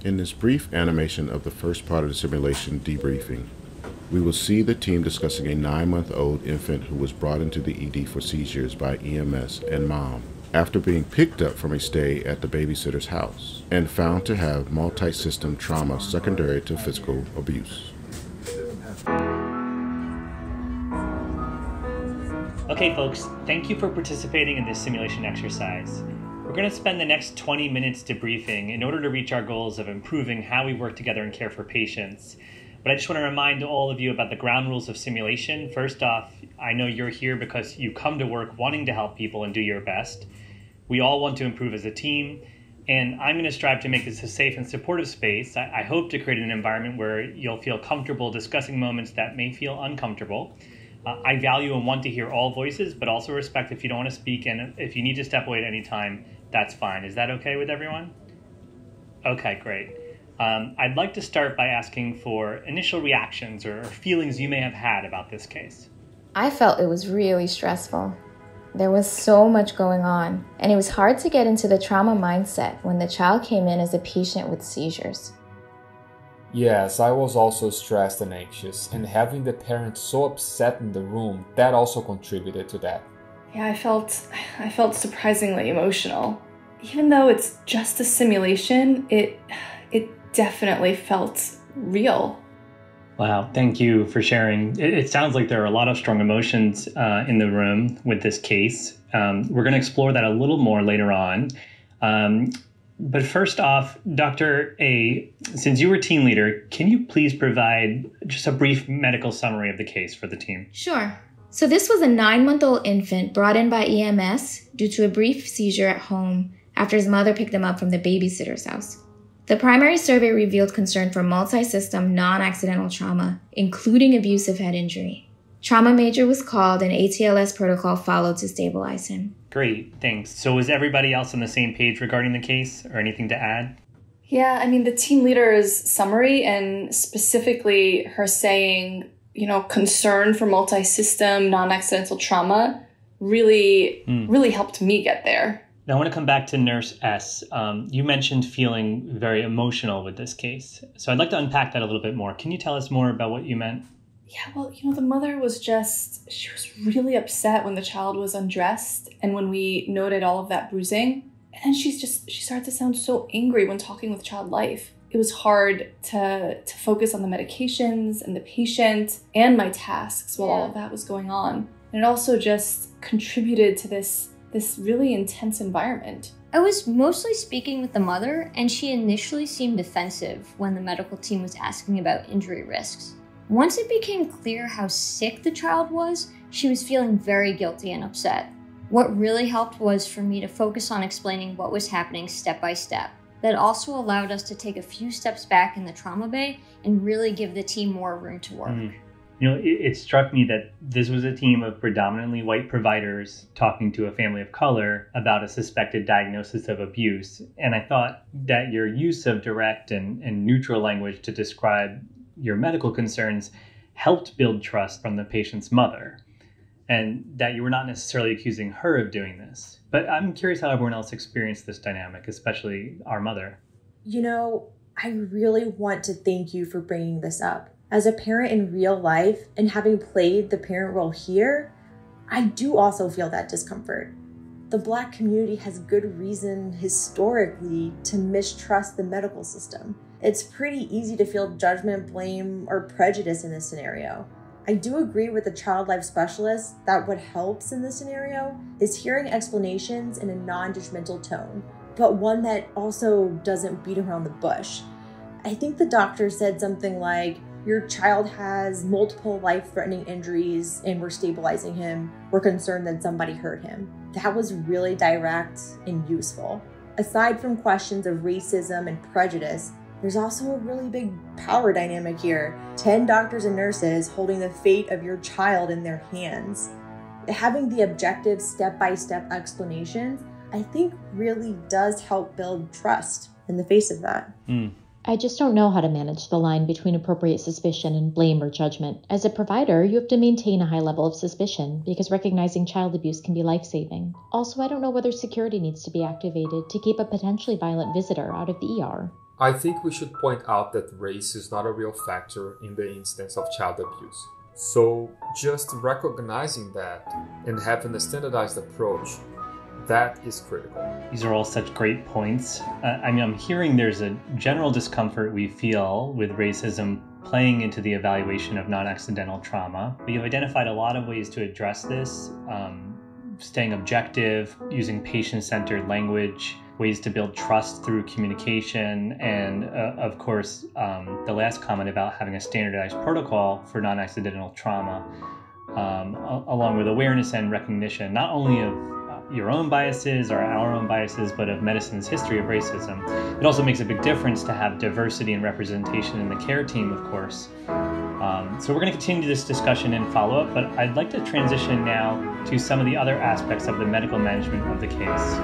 In this brief animation of the first part of the simulation debriefing, we will see the team discussing a 9-month-old infant who was brought into the ED for seizures by EMS and mom after being picked up from a stay at the babysitter's house and found to have multi-system trauma secondary to physical abuse. Okay folks, thank you for participating in this simulation exercise. We're going to spend the next 20 minutes debriefing in order to reach our goals of improving how we work together and care for patients. But I just want to remind all of you about the ground rules of simulation. First off, I know you're here because you come to work wanting to help people and do your best. We all want to improve as a team, and I'm going to strive to make this a safe and supportive space. I hope to create an environment where you'll feel comfortable discussing moments that may feel uncomfortable. I value and want to hear all voices, but also respect if you don't want to speak, and if you need to step away at any time, that's fine. Is that okay with everyone? Okay, great. I'd like to start by asking for initial reactions or feelings you may have had about this case. I felt it was really stressful. There was so much going on, and it was hard to get into the trauma mindset when the child came in as a patient with seizures. Yes, I was also stressed and anxious, and having the parents so upset in the room, that also contributed to that. Yeah, I felt surprisingly emotional. Even though it's just a simulation, it definitely felt real. Wow, thank you for sharing. It sounds like there are a lot of strong emotions in the room with this case. We're going to explore that a little more later on. But first off, Dr. A, since you were team leader, can you please provide just a brief medical summary of the case for the team? Sure. So this was a 9-month-old infant brought in by EMS due to a brief seizure at home after his mother picked him up from the babysitter's house. The primary survey revealed concern for multi-system non-accidental trauma, including abusive head injury. Trauma major was called and ATLS protocol followed to stabilize him. Great, thanks. So was everybody else on the same page regarding the case or anything to add? Yeah, I mean, the team leader's summary and specifically her saying, concern for multi-system non-accidental trauma really helped me get there. Now, I want to come back to Nurse S. You mentioned feeling very emotional with this case. So I'd like to unpack that a little bit more. Can you tell us more about what you meant? Yeah, well, the mother she was really upset when the child was undressed and when we noted all of that bruising. And then she started to sound so angry when talking with child life. It was hard to focus on the medications and the patient and my tasks while all of that was going on. And it also just contributed to this really intense environment. I was mostly speaking with the mother, and she initially seemed defensive when the medical team was asking about injury risks. Once it became clear how sick the child was, she was feeling very guilty and upset. What really helped was for me to focus on explaining what was happening step by step. That also allowed us to take a few steps back in the trauma bay and really give the team more room to work. It struck me that this was a team of predominantly white providers talking to a family of color about a suspected diagnosis of abuse. And I thought that your use of direct and neutral language to describe your medical concerns helped build trust from the patient's mother, and that you were not necessarily accusing her of doing this. But I'm curious how everyone else experienced this dynamic, especially our mother. I really want to thank you for bringing this up. As a parent in real life and having played the parent role here, I do also feel that discomfort. The Black community has good reason historically to mistrust the medical system. It's pretty easy to feel judgment, blame, or prejudice in this scenario. I do agree with the child life specialist that what helps in this scenario is hearing explanations in a non-judgmental tone, but one that also doesn't beat around the bush. I think the doctor said something like, your child has multiple life-threatening injuries and we're stabilizing him. We're concerned that somebody hurt him. That was really direct and useful. Aside from questions of racism and prejudice, there's also a really big power dynamic here. 10 doctors and nurses holding the fate of your child in their hands. Having the objective step-by-step explanations, I think really does help build trust in the face of that. I just don't know how to manage the line between appropriate suspicion and blame or judgment. As a provider, you have to maintain a high level of suspicion because recognizing child abuse can be life-saving. Also, I don't know whether security needs to be activated to keep a potentially violent visitor out of the ER. I think we should point out that race is not a real factor in the instance of child abuse. So just recognizing that and having a standardized approach, that is critical. These are all such great points. I'm hearing there's a general discomfort we feel with racism playing into the evaluation of non-accidental trauma. But you've identified a lot of ways to address this, staying objective, using patient-centered language, ways to build trust through communication, and of course, the last comment about having a standardized protocol for non-accidental trauma, along with awareness and recognition, not only of your own biases or our own biases, but of medicine's history of racism. It also makes a big difference to have diversity and representation in the care team, of course. So we're going to continue this discussion in follow-up, but I'd like to transition now to some of the other aspects of the medical management of the case.